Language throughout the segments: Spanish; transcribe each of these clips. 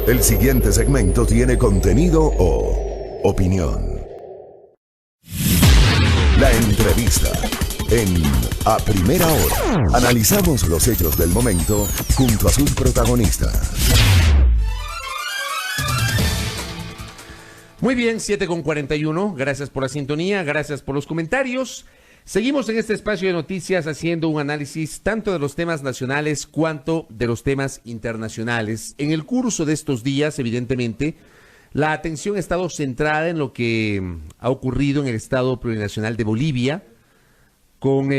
El siguiente segmento tiene contenido o opinión. La entrevista en A Primera Hora. Analizamos los hechos del momento junto a sus protagonistas. Muy bien, 7:41. Gracias por la sintonía, gracias por los comentarios. Seguimos en este espacio de noticias haciendo un análisis tanto de los temas nacionales cuanto de los temas internacionales. En el curso de estos días, evidentemente, la atención ha estado centrada en lo que ha ocurrido en el Estado Plurinacional de Bolivia, con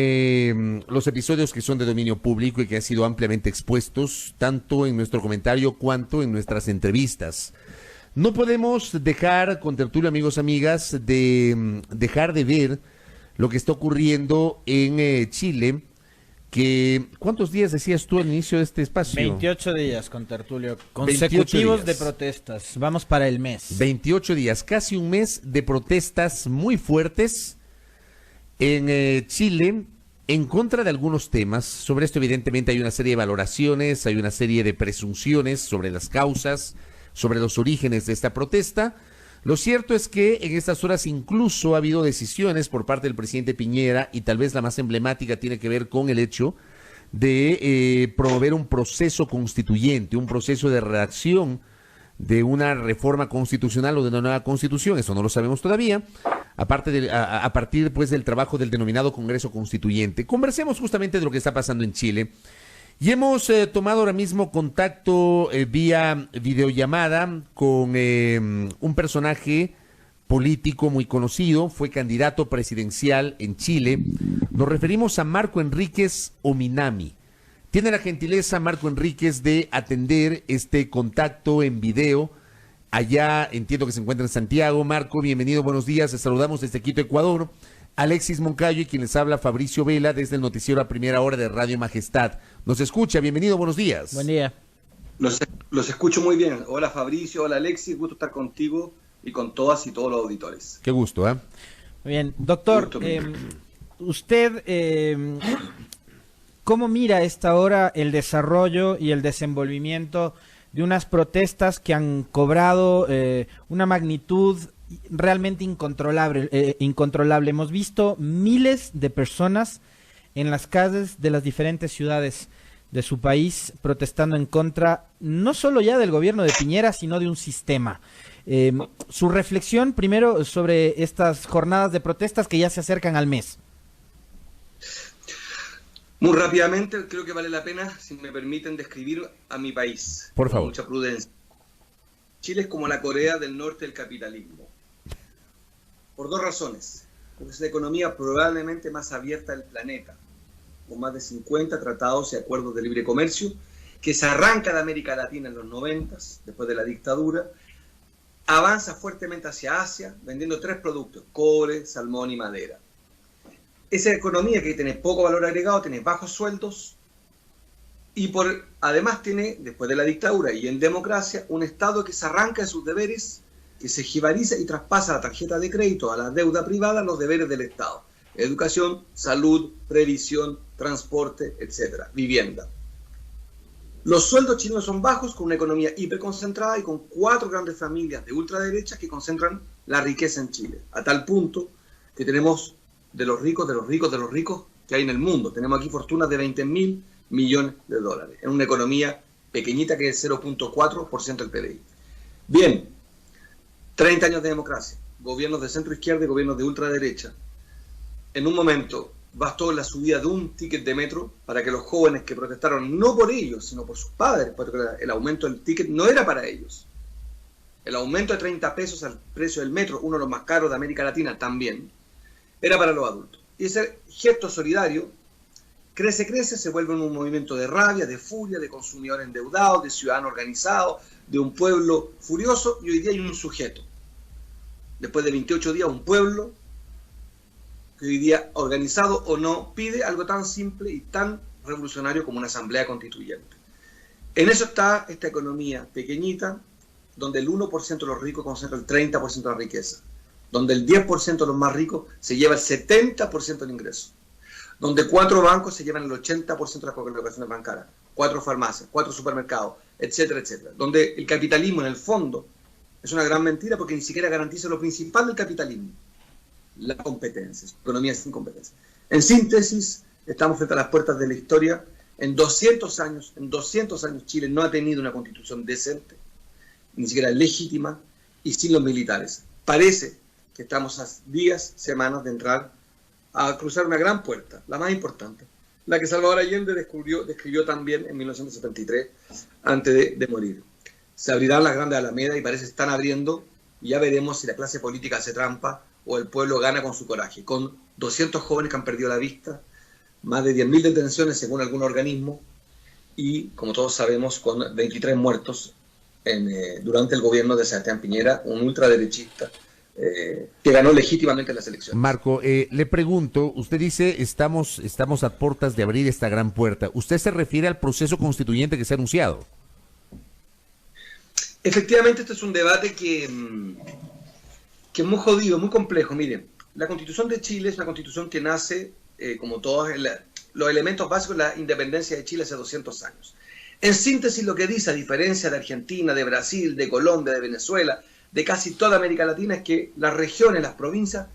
los episodios que son de dominio público y que han sido ampliamente expuestos, tanto en nuestro comentario cuanto en nuestras entrevistas. No podemos dejar, contertulio, amigos, amigas, de dejar de ver lo que está ocurriendo en Chile, que ¿cuántos días decías tú al inicio de este espacio? 28 días, contertulio, consecutivos de protestas. Vamos para el mes. 28 días, casi un mes de protestas muy fuertes en Chile en contra de algunos temas. Sobre esto, evidentemente, hay una serie de valoraciones, hay una serie de presunciones sobre las causas, sobre los orígenes de esta protesta. Lo cierto es que en estas horas incluso ha habido decisiones por parte del presidente Piñera, y tal vez la más emblemática tiene que ver con el hecho de promover un proceso constituyente, un proceso de redacción de una reforma constitucional o de una nueva constitución. Eso no lo sabemos todavía, a partir pues del trabajo del denominado Congreso Constituyente. Conversemos justamente de lo que está pasando en Chile. Y hemos tomado ahora mismo contacto vía videollamada con un personaje político muy conocido, fue candidato presidencial en Chile. Nos referimos a Marco Enríquez Ominami. Tiene la gentileza Marco Enríquez de atender este contacto en video. Allá entiendo que se encuentra en Santiago. Marco, bienvenido, buenos días. Les saludamos desde Quito, Ecuador. Alexis Moncayo y quien les habla, Fabricio Vela, desde el noticiero A Primera Hora de Radio Majestad. Nos escucha, bienvenido, buenos días. Buen día. Los escucho muy bien. Hola Fabricio, hola Alexis, gusto estar contigo y con todas y todos los auditores. Qué gusto, ¿eh? Muy bien, doctor, usted, ¿cómo mira a esta hora el desarrollo y el desenvolvimiento de unas protestas que han cobrado una magnitud realmente incontrolable? Hemos visto miles de personas en las calles de las diferentes ciudades de su país protestando en contra no solo ya del gobierno de Piñera, sino de un sistema. Su reflexión primero sobre estas jornadas de protestas que ya se acercan al mes. Muy rápidamente, creo que vale la pena, si me permiten, describir a mi país. Por favor. Con mucha prudencia. Chile es como la Corea del Norte del capitalismo. Por dos razones. Porque es la economía probablemente más abierta del planeta, con más de 50 tratados y acuerdos de libre comercio, que se arranca de América Latina en los 90, después de la dictadura, avanza fuertemente hacia Asia, vendiendo 3 productos, cobre, salmón y madera. Esa economía que tiene poco valor agregado, tiene bajos sueldos, y además tiene, después de la dictadura y en democracia, un Estado que se arranca de sus deberes, que se jibariza y traspasa la tarjeta de crédito a la deuda privada, los deberes del Estado. Educación, salud, previsión, transporte, etcétera, vivienda. Los sueldos chilenos son bajos, con una economía hiperconcentrada y con 4 grandes familias de ultraderecha que concentran la riqueza en Chile, a tal punto que tenemos de los ricos que hay en el mundo. Tenemos aquí fortunas de 20.000 millones de dólares, en una economía pequeñita que es el 0.4% del PDI. Bien, 30 años de democracia, gobiernos de centro izquierda y gobiernos de ultraderecha. En un momento bastó la subida de un ticket de metro para que los jóvenes que protestaron, no por ellos, sino por sus padres, porque el aumento del ticket no era para ellos. El aumento de 30 pesos al precio del metro, uno de los más caros de América Latina también, era para los adultos. Y ese gesto solidario crece, se vuelve un movimiento de rabia, de furia, de consumidores endeudados, de ciudadanos organizados, de un pueblo furioso, y hoy día hay un sujeto. Después de 28 días, un pueblo que hoy día, organizado o no, pide algo tan simple y tan revolucionario como una asamblea constituyente. En eso está esta economía pequeñita, donde el 1% de los ricos concentra el 30% de la riqueza, donde el 10% de los más ricos se lleva el 70% del ingreso, donde 4 bancos se llevan el 80% de las colocaciones bancarias, 4 farmacias, 4 supermercados, etcétera, etcétera. Donde el capitalismo en el fondo es una gran mentira porque ni siquiera garantiza lo principal del capitalismo, la competencia, economía sin competencia. En síntesis, estamos frente a las puertas de la historia. En 200 años Chile no ha tenido una constitución decente, ni siquiera legítima, y sin los militares. Parece que estamos a días, semanas de entrar a cruzar una gran puerta, la más importante, la que Salvador Allende describió también en 1973, antes de morir. Se abrirán las grandes alamedas y parece que están abriendo, y ya veremos si la clase política hace trampa o el pueblo gana con su coraje. Con 200 jóvenes que han perdido la vista, más de 10.000 detenciones según algún organismo, y como todos sabemos, con 23 muertos durante el gobierno de Sebastián Piñera, un ultraderechista que ganó legítimamente las elecciones. Marco, le pregunto, usted dice estamos a puertas de abrir esta gran puerta. ¿Usted se refiere al proceso constituyente que se ha anunciado? Efectivamente, este es un debate que es muy jodido, muy complejo. Miren, la Constitución de Chile es una constitución que nace, como todos los elementos básicos de la independencia de Chile hace 200 años. En síntesis, lo que dice, a diferencia de Argentina, de Brasil, de Colombia, de Venezuela, de casi toda América Latina, es que las regiones, las provincias,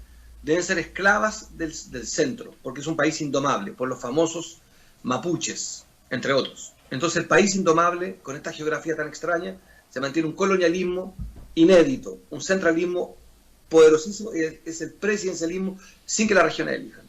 deben ser esclavas del centro, porque es un país indomable, por los famosos mapuches, entre otros. Entonces, el país indomable, con esta geografía tan extraña, se mantiene un colonialismo inédito, un centralismo poderosísimo, y es el presidencialismo sin que las regiones elijan.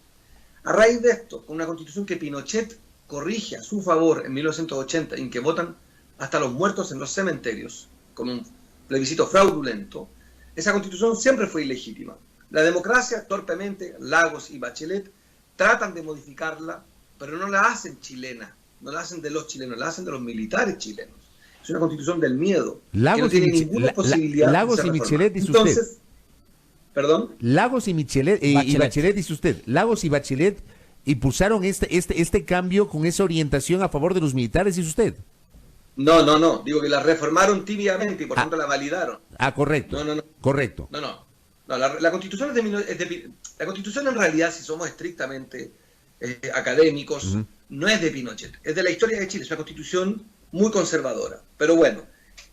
A raíz de esto, con una constitución que Pinochet corrige a su favor en 1980, en que votan hasta los muertos en los cementerios, con un plebiscito fraudulento, esa constitución siempre fue ilegítima. La democracia, torpemente, Lagos y Bachelet, tratan de modificarla, pero no la hacen chilena, no la hacen de los chilenos, la hacen de los militares chilenos. Es una constitución del miedo, Lagos que no tiene ninguna posibilidad Lagos de ser y Michelet, dice Entonces, usted. ¿Perdón? Lagos y Michelet, y Bachelet, dice usted. Lagos y Bachelet impulsaron este cambio con esa orientación a favor de los militares, dice usted. No, digo que la reformaron tímidamente y por tanto la validaron. Correcto. No. Correcto. No, la Constitución la Constitución en realidad, si somos estrictamente académicos, no es de Pinochet, es de la historia de Chile, es una Constitución muy conservadora. Pero bueno,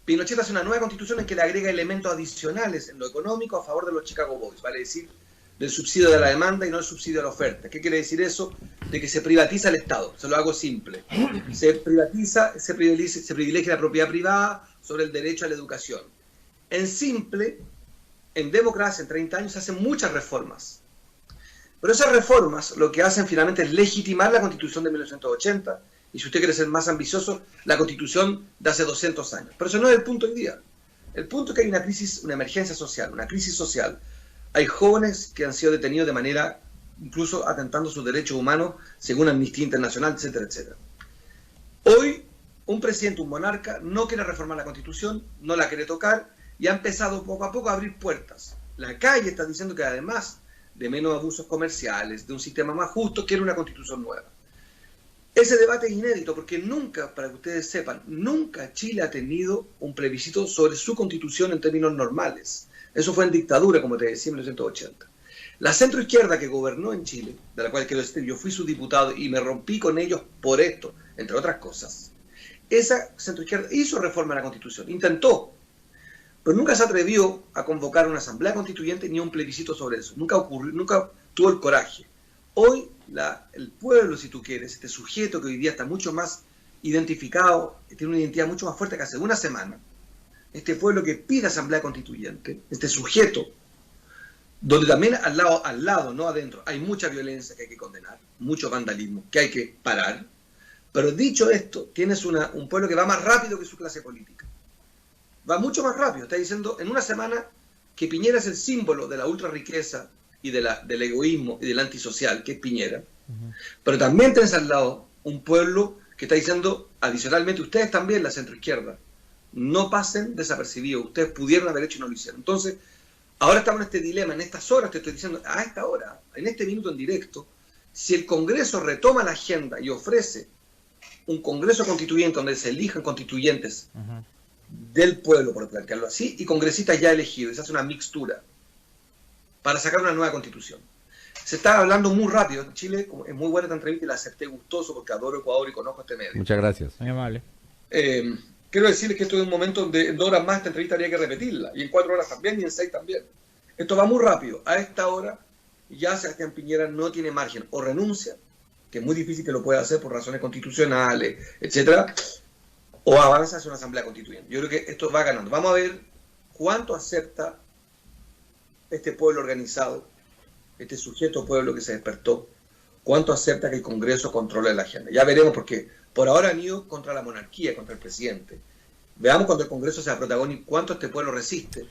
Pinochet hace una nueva Constitución en que le agrega elementos adicionales en lo económico a favor de los Chicago Boys, vale decir, del subsidio de la demanda y no el subsidio de la oferta. ¿Qué quiere decir eso? De que se privatiza el Estado. Se lo hago simple. Se privatiza, se privilegia la propiedad privada sobre el derecho a la educación. En simple, en democracia, en 30 años, se hacen muchas reformas. Pero esas reformas lo que hacen finalmente es legitimar la Constitución de 1980 y, si usted quiere ser más ambicioso, la Constitución de hace 200 años. Pero eso no es el punto hoy día. El punto es que hay una crisis, una emergencia social, una crisis social. Hay jóvenes que han sido detenidos de manera, incluso atentando sus derechos humanos, según Amnistía Internacional, etcétera, etcétera. Hoy, un presidente, un monarca, no quiere reformar la Constitución, no la quiere tocar, y ha empezado poco a poco a abrir puertas. La calle está diciendo que además de menos abusos comerciales, de un sistema más justo, quiere una Constitución nueva. Ese debate es inédito porque nunca, para que ustedes sepan, nunca Chile ha tenido un plebiscito sobre su Constitución en términos normales. Eso fue en dictadura, como te decía, en 1980. La centroizquierda que gobernó en Chile, de la cual quiero decir, yo fui su diputado y me rompí con ellos por esto, entre otras cosas. Esa centroizquierda hizo reforma a la Constitución, intentó, pero nunca se atrevió a convocar una asamblea constituyente ni un plebiscito sobre eso. Nunca ocurrió, nunca tuvo el coraje. Hoy el pueblo, si tú quieres, este sujeto que hoy día está mucho más identificado, tiene una identidad mucho más fuerte que hace una semana, este pueblo que pide asamblea constituyente, este sujeto, donde también al lado, no adentro, hay mucha violencia que hay que condenar, mucho vandalismo que hay que parar, pero dicho esto, tienes un pueblo que va más rápido que su clase política. Va mucho más rápido. Está diciendo en una semana que Piñera es el símbolo de la ultra riqueza y del egoísmo y del antisocial, que es Piñera. Pero también tienes al lado un pueblo que está diciendo, adicionalmente, ustedes también, la centroizquierda, no pasen desapercibidos. Ustedes pudieron haber hecho y no lo hicieron. Entonces, ahora estamos en este dilema, en estas horas, te estoy diciendo, a esta hora, en este minuto en directo, si el Congreso retoma la agenda y ofrece un Congreso constituyente donde se elijan constituyentes del pueblo, por plantearlo así, y congresistas ya elegidos, y se hace una mixtura para sacar una nueva constitución. Se está hablando muy rápido. En Chile es muy buena esta entrevista y la acepté gustoso porque adoro Ecuador y conozco este medio. Muchas gracias. Muy amable. quiero decirles que esto es un momento donde en 2 horas más esta entrevista habría que repetirla, y en 4 horas también, y en 6 también. Esto va muy rápido. A esta hora ya Sebastián Piñera no tiene margen, o renuncia, que es muy difícil que lo pueda hacer por razones constitucionales, etcétera, o avanza hacia una asamblea constituyente. Yo creo que esto va ganando. Vamos a ver cuánto acepta este pueblo organizado, este sujeto pueblo que se despertó, cuánto acepta que el Congreso controle la agenda. Ya veremos, porque por ahora han ido contra la monarquía, contra el presidente. Veamos cuando el Congreso sea protagónico, cuánto este pueblo resiste,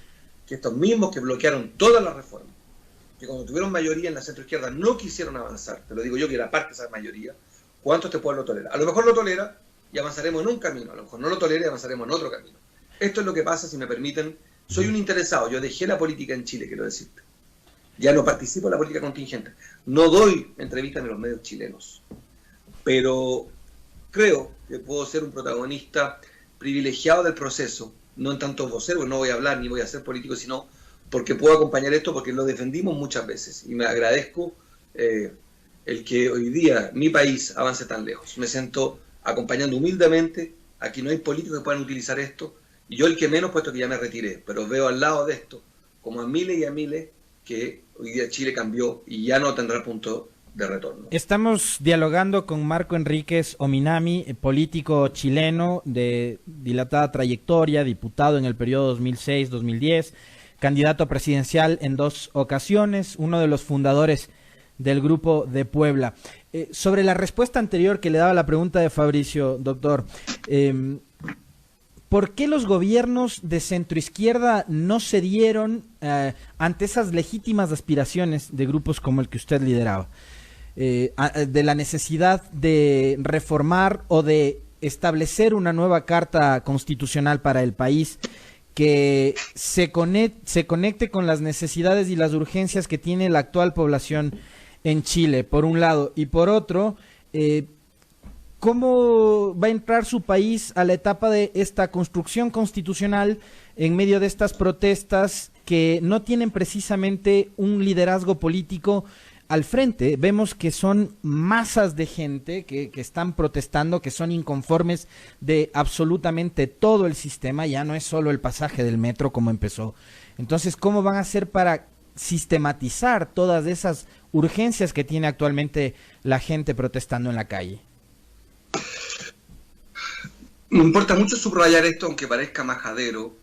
que estos mismos que bloquearon todas las reformas, que cuando tuvieron mayoría en la centroizquierda no quisieron avanzar, te lo digo yo que era parte de esa mayoría, cuánto este pueblo tolera. A lo mejor lo tolera y avanzaremos en un camino, a lo mejor no lo tolera y avanzaremos en otro camino. Esto es lo que pasa, si me permiten. Soy un interesado, yo dejé la política en Chile, quiero decirte. Ya no participo en la política contingente. No doy entrevistas en los medios chilenos. Pero creo que puedo ser un protagonista privilegiado del proceso, no en tanto vocero, no voy a hablar ni voy a ser político, sino porque puedo acompañar esto, porque lo defendimos muchas veces. Y me agradezco el que hoy día mi país avance tan lejos. Me siento acompañando humildemente. Aquí no hay políticos que puedan utilizar esto. Y yo el que menos, puesto que ya me retiré. Pero veo al lado de esto, como a miles y a miles, que hoy día Chile cambió y ya no tendrá punto de retorno. Estamos dialogando con Marco Enríquez Ominami, político chileno de dilatada trayectoria, diputado en el periodo 2006-2010, candidato presidencial en 2 ocasiones, uno de los fundadores del Grupo de Puebla. Sobre la respuesta anterior que le daba la pregunta de Fabricio, doctor, ¿por qué los gobiernos de centroizquierda no cedieron ante esas legítimas aspiraciones de grupos como el que usted lideraba? De la necesidad de reformar o de establecer una nueva carta constitucional para el país que se conecte con las necesidades y las urgencias que tiene la actual población en Chile, por un lado, y por otro, ¿cómo va a entrar su país a la etapa de esta construcción constitucional en medio de estas protestas que no tienen precisamente un liderazgo político al frente? Vemos que son masas de gente que están protestando, que son inconformes de absolutamente todo el sistema, ya no es solo el pasaje del metro como empezó. Entonces, ¿cómo van a hacer para sistematizar todas esas urgencias que tiene actualmente la gente protestando en la calle? Me importa mucho subrayar esto, aunque parezca majadero.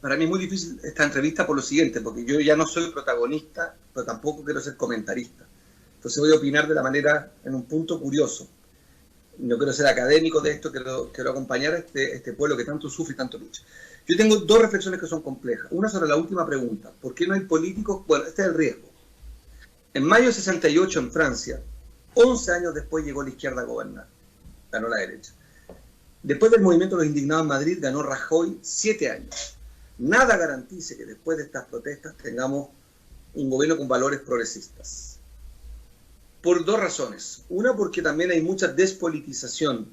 Para mí es muy difícil esta entrevista por lo siguiente, porque yo ya no soy protagonista, pero tampoco quiero ser comentarista. Entonces voy a opinar de la manera, en un punto curioso. No quiero ser académico de esto, quiero acompañar a este pueblo que tanto sufre y tanto lucha. Yo tengo 2 reflexiones que son complejas. Una sobre la última pregunta. ¿Por qué no hay políticos? Bueno, este es el riesgo. En mayo de 68 en Francia, 11 años después llegó la izquierda a gobernar. Ganó la derecha. Después del movimiento de los indignados en Madrid, ganó Rajoy 7 años. Nada garantice que después de estas protestas tengamos un gobierno con valores progresistas. Por 2 razones. Una, porque también hay mucha despolitización.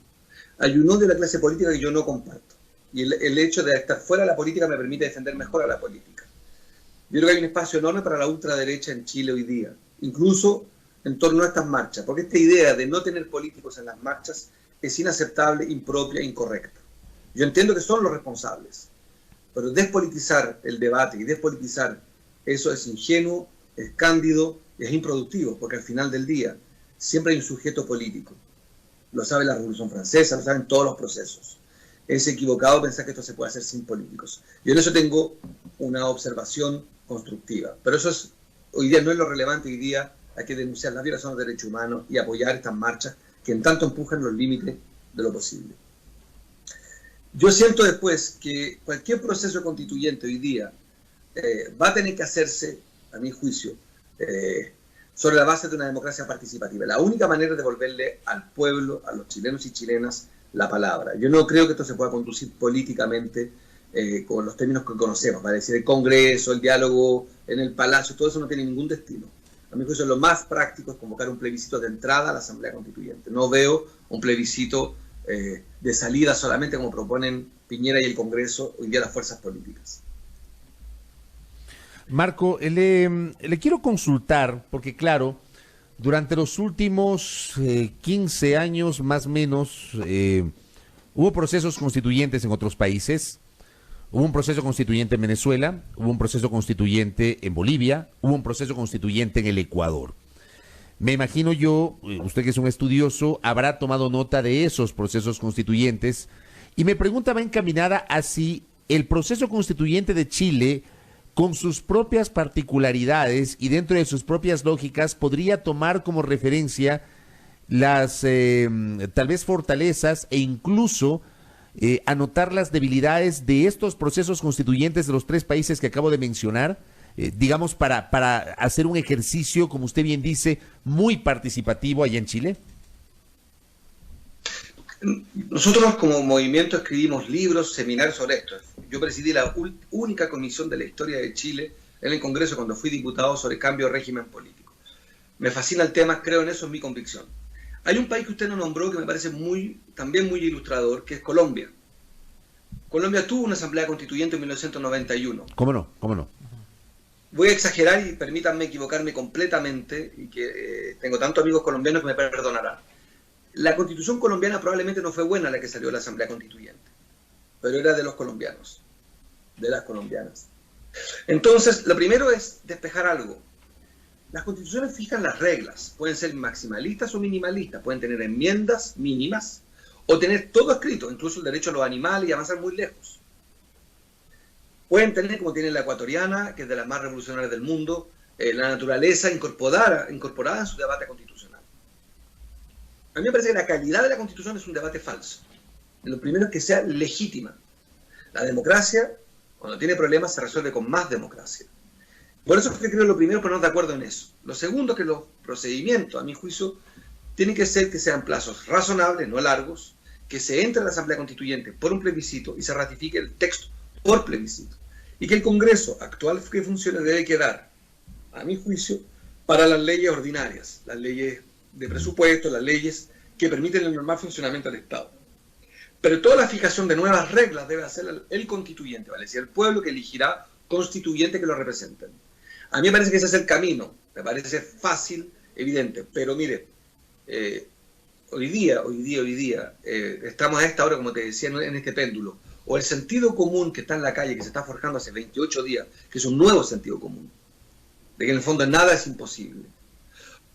Hay un odio de la clase política que yo no comparto. Y el hecho de estar fuera de la política me permite defender mejor a la política. Yo creo que hay un espacio enorme para la ultraderecha en Chile hoy día, incluso en torno a estas marchas, porque esta idea de no tener políticos en las marchas es inaceptable, impropia, incorrecta. Yo entiendo que son los responsables, pero despolitizar el debate y despolitizar eso es ingenuo, es cándido, es improductivo, porque al final del día siempre hay un sujeto político. Lo sabe la Revolución Francesa, lo saben todos los procesos. Es equivocado pensar que esto se puede hacer sin políticos. Yo en eso tengo una observación constructiva, pero hoy día no es lo relevante. Hoy día hay que denunciar las violaciones de derechos humanos y apoyar estas marchas que en tanto empujan los límites de lo posible. Yo siento después que cualquier proceso constituyente hoy día va a tener que hacerse, a mi juicio, sobre la base de una democracia participativa. La única manera es devolverle al pueblo, a los chilenos y chilenas, la palabra. Yo no creo que esto se pueda conducir políticamente con los términos que conocemos, para decir el Congreso, el diálogo en el Palacio, todo eso no tiene ningún destino. A mi juicio lo más práctico es convocar un plebiscito de entrada a la Asamblea Constituyente. No veo un plebiscito de salida solamente como proponen Piñera y el Congreso, hoy día las fuerzas políticas. Marco, le quiero consultar, porque claro, durante los últimos 15 años más o menos, Hubo procesos constituyentes en otros países. Hubo un proceso constituyente en Venezuela, hubo un proceso constituyente en Bolivia, hubo un proceso constituyente en el Ecuador. Me imagino yo, usted que es un estudioso, habrá tomado nota de esos procesos constituyentes, y mi pregunta va encaminada a si el proceso constituyente de Chile, con sus propias particularidades y dentro de sus propias lógicas, podría tomar como referencia las tal vez fortalezas e incluso anotar las debilidades de estos procesos constituyentes de los tres países que acabo de mencionar, digamos, para hacer un ejercicio, como usted bien dice, muy participativo allá en Chile. Nosotros como movimiento escribimos libros, seminarios sobre esto. Yo presidí la única comisión de la historia de Chile en el Congreso cuando fui diputado sobre cambio de régimen político. Me fascina el tema, creo en eso, es mi convicción. Hay un país que usted no nombró que me parece también muy ilustrador, que es Colombia. Colombia tuvo una asamblea constituyente en 1991. ¿Cómo no? ¿Cómo no? Voy a exagerar y permítanme equivocarme completamente, y que tengo tantos amigos colombianos que me perdonarán. La constitución colombiana probablemente no fue buena la que salió de la asamblea constituyente, pero era de los colombianos, de las colombianas. Entonces, lo primero es despejar algo. Las constituciones fijan las reglas, pueden ser maximalistas o minimalistas, pueden tener enmiendas mínimas o tener todo escrito, incluso el derecho a los animales y avanzar muy lejos. Pueden tener, como tiene la ecuatoriana, que es de las más revolucionarias del mundo, la naturaleza incorporada en su debate constitucional. A mí me parece que la calidad de la constitución es un debate falso. Lo primero es que sea legítima. La democracia, cuando tiene problemas, se resuelve con más democracia. Por eso es que creo que lo primero es ponernos de acuerdo en eso. Lo segundo es que los procedimientos, a mi juicio, tienen que ser que sean plazos razonables, no largos, que se entre a la Asamblea Constituyente por un plebiscito y se ratifique el texto por plebiscito. Y que el Congreso actual que funcione debe quedar, a mi juicio, para las leyes ordinarias, las leyes de presupuesto, las leyes que permiten el normal funcionamiento del Estado. Pero toda la fijación de nuevas reglas debe hacer el constituyente, ¿vale? Es decir, el pueblo que elegirá constituyentes que lo representen. A mí me parece que ese es el camino, me parece fácil, evidente, pero mire, hoy día, estamos a esta hora, como te decía, en este péndulo, o el sentido común que está en la calle, que se está forjando hace 28 días, que es un nuevo sentido común, de que en el fondo nada es imposible,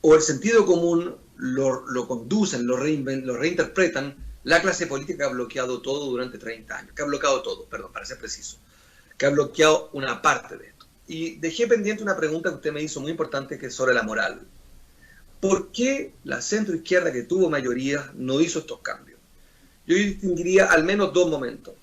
o el sentido común lo conducen, lo reinterpretan la clase política que ha bloqueado todo durante 30 años, que ha bloqueado todo, perdón, para ser preciso, que ha bloqueado una parte de esto. Y dejé pendiente una pregunta que usted me hizo muy importante, que es sobre la moral. ¿Por qué la centroizquierda, que tuvo mayoría, no hizo estos cambios? Yo distinguiría al menos dos momentos.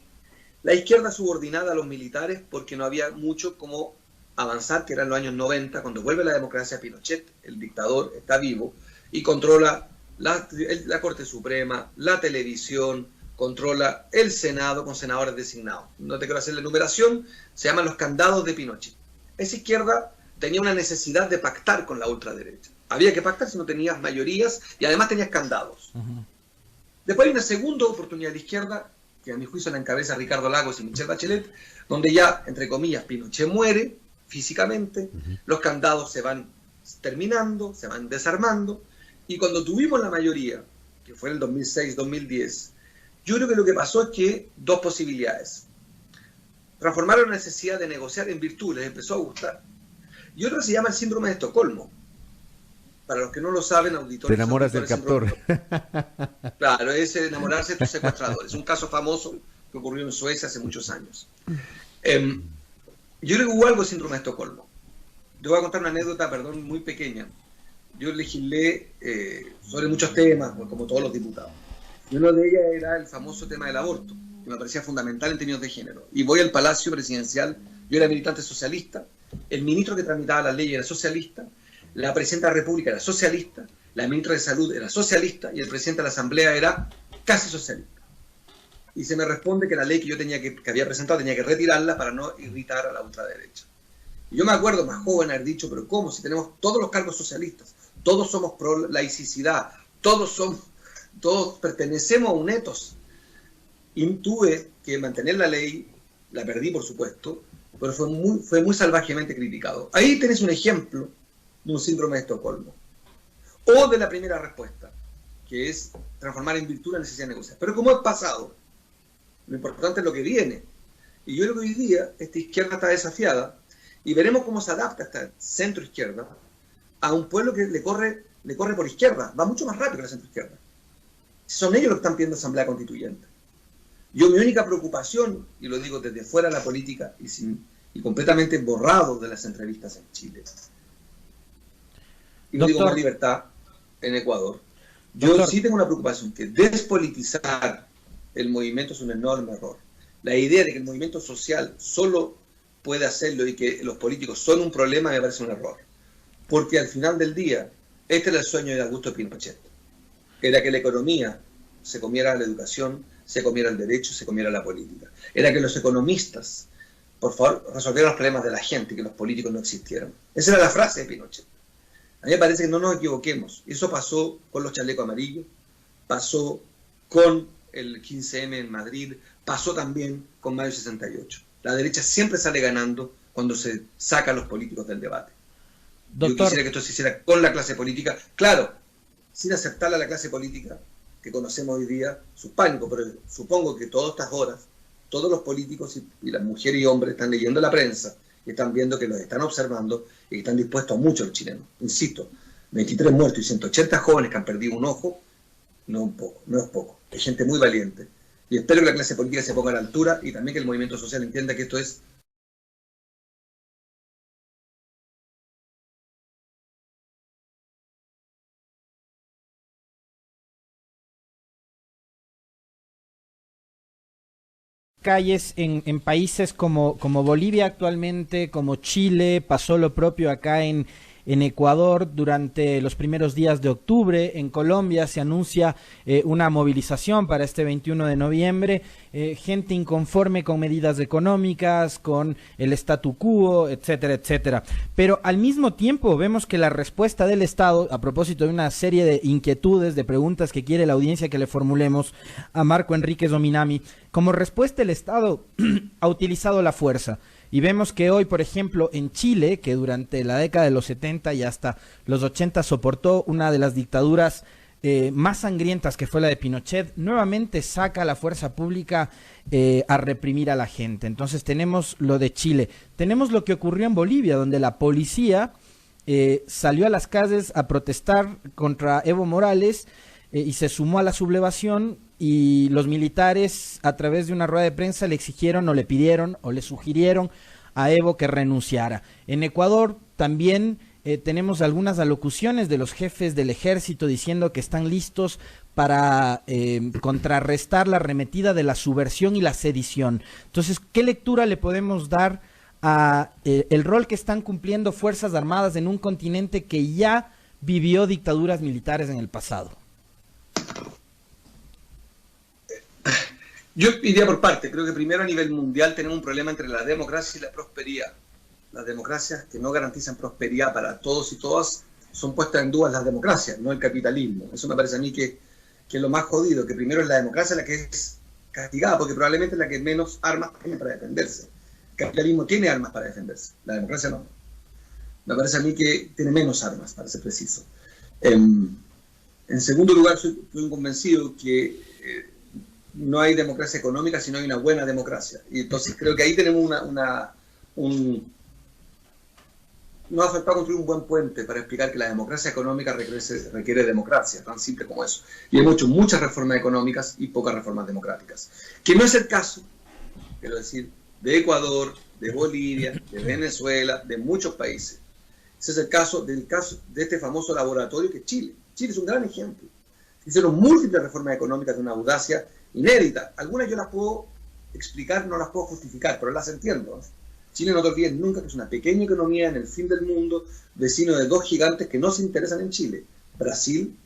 La izquierda subordinada a los militares porque no había mucho como avanzar, que eran los años 90, cuando vuelve la democracia. Pinochet, el dictador, está vivo y controla la Corte Suprema, la televisión, controla el Senado con senadores designados. No te quiero hacer la enumeración, se llaman los candados de Pinochet. Esa izquierda tenía una necesidad de pactar con la ultraderecha. Había que pactar si no tenías mayorías y además tenías candados. Después hay una segunda oportunidad de la izquierda, que a mi juicio la encabeza Ricardo Lagos y Michelle Bachelet, donde ya, entre comillas, Pinochet muere físicamente, los candados se van terminando, se van desarmando, y cuando tuvimos la mayoría, que fue en el 2006-2010, yo creo que lo que pasó es que dos posibilidades. Transformaron la necesidad de negociar en virtud, les empezó a gustar. Y otra se llama el síndrome de Estocolmo. Para los que no lo saben, auditores... Te enamoras del captor. Claro, es enamorarse de tus secuestradores. Es un caso famoso que ocurrió en Suecia hace muchos años. Yo creo que hubo algo de síndrome de Estocolmo. Te voy a contar una anécdota, perdón, muy pequeña. Yo legislé sobre muchos temas, como todos los diputados. Y uno de ellas era el famoso tema del aborto, que me parecía fundamental en términos de género. Y voy al Palacio Presidencial, yo era militante socialista, el ministro que tramitaba la ley era socialista, la presidenta de la República era socialista, la ministra de Salud era socialista y el presidente de la Asamblea era casi socialista. Y se me responde que la ley que yo que había presentado tenía que retirarla para no irritar a la ultraderecha. Y yo me acuerdo, más joven, haber dicho, pero ¿cómo? Si tenemos todos los cargos socialistas, todos somos pro laicidad, todos pertenecemos a un etos. Y tuve que mantener la ley, la perdí por supuesto, pero fue muy salvajemente criticado. Ahí tenés un ejemplo de un síndrome de Estocolmo. O de la primera respuesta, que es transformar en virtud la necesidad de negociar. Pero como es pasado, lo importante es lo que viene. Y yo creo que hoy día esta izquierda está desafiada y veremos cómo se adapta esta centro-izquierda a un pueblo que le corre por izquierda, va mucho más rápido que la centro-izquierda. Son ellos los que están pidiendo asamblea constituyente. Yo mi única preocupación, y lo digo desde fuera de la política y completamente borrado de las entrevistas en Chile, y lo digo con libertad en Ecuador, yo sí tengo una preocupación, que despolitizar el movimiento es un enorme error. La idea de que el movimiento social solo puede hacerlo y que los políticos son un problema me parece un error. Porque al final del día, este era el sueño de Augusto Pinochet. Era que la economía se comiera la educación, se comiera el derecho, se comiera la política. Era que los economistas, por favor, resolvieran los problemas de la gente y que los políticos no existieran. Esa era la frase de Pinochet. A mí me parece que no nos equivoquemos. Eso pasó con los chalecos amarillos, pasó con el 15M en Madrid, pasó también con Mayo 68. La derecha siempre sale ganando cuando se saca a los políticos del debate. Doctor, yo quisiera que esto se hiciera con la clase política, claro, sin aceptarle a la clase política que conocemos hoy día sus pánicos, pero supongo que todas estas horas, todos los políticos y las mujeres y hombres están leyendo la prensa y están viendo que los están observando y que están dispuestos a mucho los chilenos. Insisto, 23 muertos y 180 jóvenes que han perdido un ojo, no es poco. Hay gente muy valiente. Y espero que la clase política se ponga a la altura y también que el movimiento social entienda que esto es calles en países como Bolivia actualmente, como Chile, pasó lo propio acá en Ecuador durante los primeros días de octubre. En Colombia se anuncia una movilización para este 21 de noviembre, gente inconforme con medidas económicas, con el statu quo, etcétera, etcétera. Pero al mismo tiempo vemos que la respuesta del Estado, a propósito de una serie de inquietudes, de preguntas que quiere la audiencia que le formulemos a Marco Enríquez Ominami, como respuesta el Estado ha utilizado la fuerza. Y vemos que hoy, por ejemplo, en Chile, que durante la década de los 70 y hasta los 80 soportó una de las dictaduras más sangrientas, que fue la de Pinochet, nuevamente saca a la fuerza pública a reprimir a la gente. Entonces tenemos lo de Chile. Tenemos lo que ocurrió en Bolivia, donde la policía salió a las calles a protestar contra Evo Morales y se sumó a la sublevación, y los militares a través de una rueda de prensa le exigieron o le pidieron o le sugirieron a Evo que renunciara. En Ecuador también tenemos algunas alocuciones de los jefes del ejército diciendo que están listos para contrarrestar la arremetida de la subversión y la sedición. Entonces, ¿qué lectura le podemos dar a el rol que están cumpliendo Fuerzas Armadas en un continente que ya vivió dictaduras militares en el pasado? Yo iría por parte. Creo que primero a nivel mundial tenemos un problema entre la democracia y la prosperidad. Las democracias que no garantizan prosperidad para todos y todas son puestas en duda las democracias, no el capitalismo. Eso me parece a mí que es lo más jodido, que primero es la democracia la que es castigada, porque probablemente es la que menos armas tiene para defenderse. El capitalismo tiene armas para defenderse, la democracia no. Me parece a mí que tiene menos armas, para ser preciso. En segundo lugar, soy convencido que no hay democracia económica si no hay una buena democracia. Y entonces creo que ahí tenemos nos ha faltado construir un buen puente para explicar que la democracia económica requiere democracia, tan simple como eso. Y hemos hecho muchas reformas económicas y pocas reformas democráticas. Que no es el caso, quiero decir, de Ecuador, de Bolivia, de Venezuela, de muchos países. Ese es el caso de este famoso laboratorio que es Chile. Chile es un gran ejemplo. Hicieron múltiples reformas económicas de una audacia inédita. Algunas yo las puedo explicar, no las puedo justificar, pero las entiendo. Chile, no te olvides nunca que es una pequeña economía en el fin del mundo, vecino de dos gigantes que no se interesan en Chile, Brasil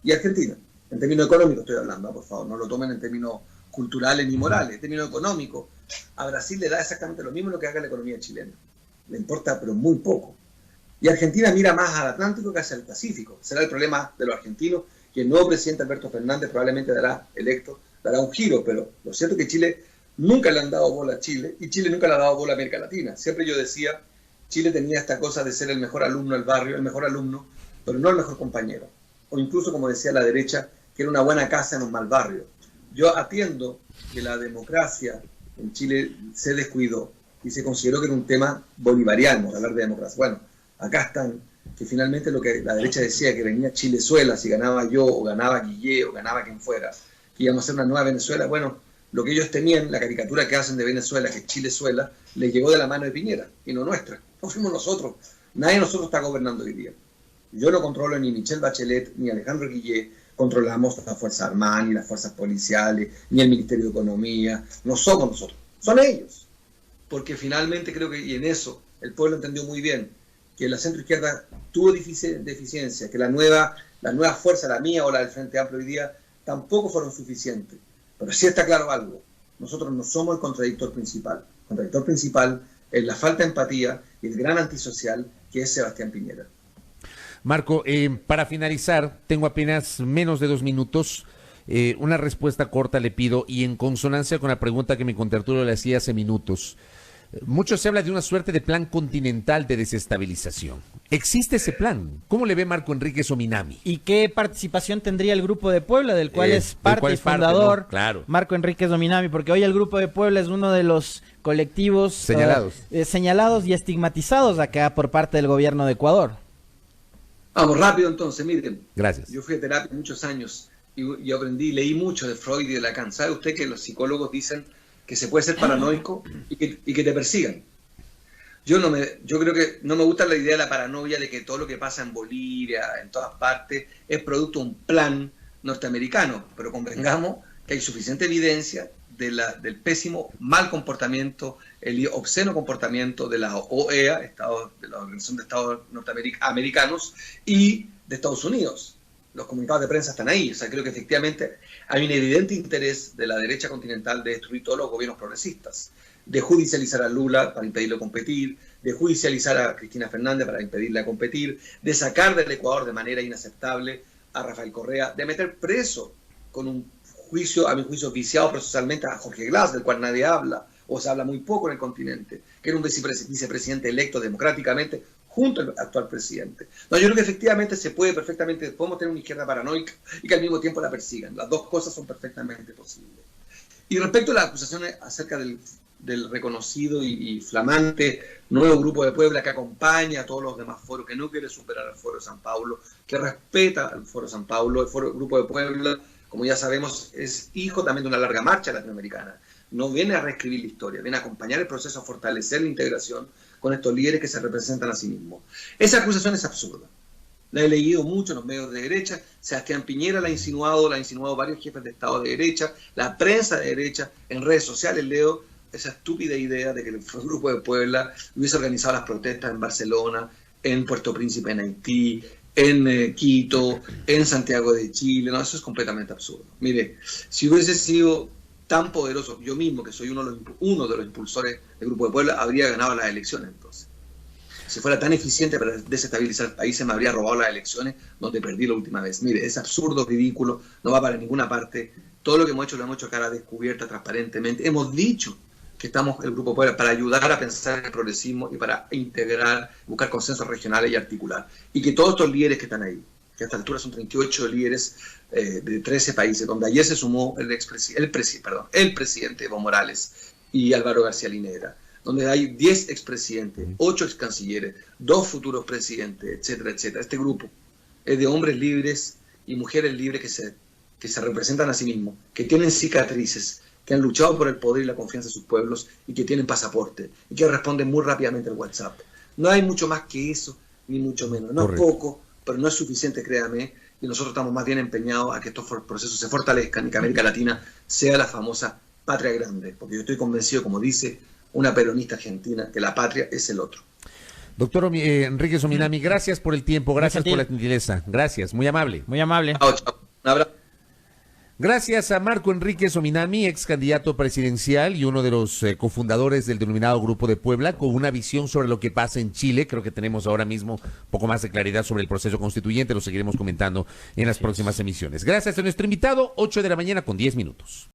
y Argentina. En términos económicos estoy hablando, por favor, no lo tomen en términos culturales ni morales, en términos económicos. A Brasil le da exactamente lo mismo lo que haga la economía chilena. Le importa, pero muy poco. Y Argentina mira más al Atlántico que hacia el Pacífico. Será el problema de los argentinos, que el nuevo presidente Alberto Fernández probablemente dará un giro, pero lo cierto es que Chile nunca le han dado bola a Chile, y Chile nunca le ha dado bola a América Latina. Siempre yo decía, Chile tenía esta cosa de ser el mejor alumno del barrio, el mejor alumno, pero no el mejor compañero. O incluso, como decía la derecha, que era una buena casa en un mal barrio. Yo atiendo que la democracia en Chile se descuidó y se consideró que era un tema bolivariano hablar de democracia. Bueno, acá están, que finalmente lo que la derecha decía, que venía Chilezuela, si ganaba yo, o ganaba Guillé, o ganaba quien fuera, que íbamos a hacer una nueva Venezuela. Bueno, lo que ellos tenían, la caricatura que hacen de Venezuela, que es Chilezuela, les llegó de la mano de Piñera, y no nuestra. No fuimos nosotros. Nadie de nosotros está gobernando hoy día. Yo no controlo ni Michelle Bachelet, ni Alejandro Guillé, controlamos las Fuerzas Armadas, ni las fuerzas policiales, ni el Ministerio de Economía. No somos nosotros, son ellos. Porque finalmente creo que, y en eso el pueblo entendió muy bien, que la centroizquierda tuvo deficiencia, que la nueva fuerza, la mía o la del Frente Amplio hoy día, tampoco fueron suficientes. Pero sí está claro algo, nosotros no somos el contradictor principal. El contradictor principal es la falta de empatía y el gran antisocial que es Sebastián Piñera. Marco, para finalizar, tengo apenas menos de 2 minutos. Una respuesta corta le pido, y en consonancia con la pregunta que mi contertulio le hacía hace minutos. Mucho se habla de una suerte de plan continental de desestabilización. ¿Existe ese plan? ¿Cómo le ve Marco Enríquez Ominami? ¿Y qué participación tendría el Grupo de Puebla, del cual es parte y fundador, ¿no? Claro. Marco Enríquez Ominami? Porque hoy el Grupo de Puebla es uno de los colectivos señalados y estigmatizados acá por parte del gobierno de Ecuador. Vamos rápido entonces, miren. Gracias. Yo fui a terapia muchos años y aprendí, leí mucho de Freud y de Lacan. ¿Sabe usted que los psicólogos dicen que se puede ser paranoico y que te persigan? Yo creo que no me gusta la idea de la paranoia de que todo lo que pasa en Bolivia, en todas partes, es producto de un plan norteamericano, pero convengamos que hay suficiente evidencia del pésimo, mal comportamiento, el obsceno comportamiento de la OEA, de la Organización de Estados Americanos, y de Estados Unidos. Los comunicados de prensa están ahí. O sea, creo que efectivamente hay un evidente interés de la derecha continental de destruir todos los gobiernos progresistas, de judicializar a Lula para impedirle competir, de judicializar a Cristina Fernández para impedirle competir, de sacar del Ecuador de manera inaceptable a Rafael Correa, de meter preso con un juicio, a mi juicio, viciado procesalmente a Jorge Glass, del cual nadie habla, o se habla muy poco en el continente, que era un vicepresidente electo democráticamente junto al actual presidente. No, yo creo que efectivamente podemos tener una izquierda paranoica y que al mismo tiempo la persigan. Las dos cosas son perfectamente posibles. Y respecto a las acusaciones acerca del reconocido y flamante nuevo Grupo de Puebla que acompaña a todos los demás foros, que no quiere superar al Foro de San Pablo, que respeta al Foro de San Pablo, el Grupo de Puebla, como ya sabemos, es hijo también de una larga marcha latinoamericana. No viene a reescribir la historia, viene a acompañar el proceso, a fortalecer la integración con estos líderes que se representan a sí mismos. Esa acusación es absurda. La he leído mucho en los medios de derecha. Sebastián Piñera la ha insinuado varios jefes de Estado de derecha, la prensa de derecha, en redes sociales leo esa estúpida idea de que el Grupo de Puebla hubiese organizado las protestas en Barcelona, en Puerto Príncipe, en Haití, en Quito, en Santiago de Chile. No, eso es completamente absurdo. Mire, si hubiese sido tan poderoso, yo mismo, que soy uno de los impulsores del Grupo de Puebla, habría ganado las elecciones entonces. Si fuera tan eficiente para desestabilizar el país, se me habría robado las elecciones donde perdí la última vez. Mire, es absurdo, ridículo, no va para ninguna parte. Todo lo que hemos hecho lo hemos hecho a cara descubierta, transparentemente. Hemos dicho que estamos el Grupo Puebla para ayudar a pensar en el progresismo y para integrar, buscar consensos regionales y articular. Y que todos estos líderes que están ahí, que a esta altura son 38 líderes de 13 países, donde ayer se sumó el presidente Evo Morales y Álvaro García Linera, donde hay 10 expresidentes, 8 excancilleres, 2 futuros presidentes, etcétera, etcétera. Este grupo es de hombres libres y mujeres libres que se representan a sí mismos, que tienen cicatrices, que han luchado por el poder y la confianza de sus pueblos y que tienen pasaporte y que responden muy rápidamente al WhatsApp. No hay mucho más que eso, ni mucho menos. No es poco, pero no es suficiente, créame, y nosotros estamos más bien empeñados a que estos procesos se fortalezcan y que América Latina sea la famosa patria grande, porque yo estoy convencido, como dice una peronista argentina, que la patria es el otro. Doctor Enríquez Ominami, gracias por el tiempo, gracias por la gentileza, gracias, muy amable. Muy amable. Chao, chao. Un abrazo. Gracias a Marco Enríquez Ominami, ex candidato presidencial y uno de los cofundadores del denominado Grupo de Puebla, con una visión sobre lo que pasa en Chile. Creo que tenemos ahora mismo un poco más de claridad sobre el proceso constituyente, lo seguiremos comentando en las próximas emisiones. Gracias a nuestro invitado, 8 de la mañana con 10 minutos.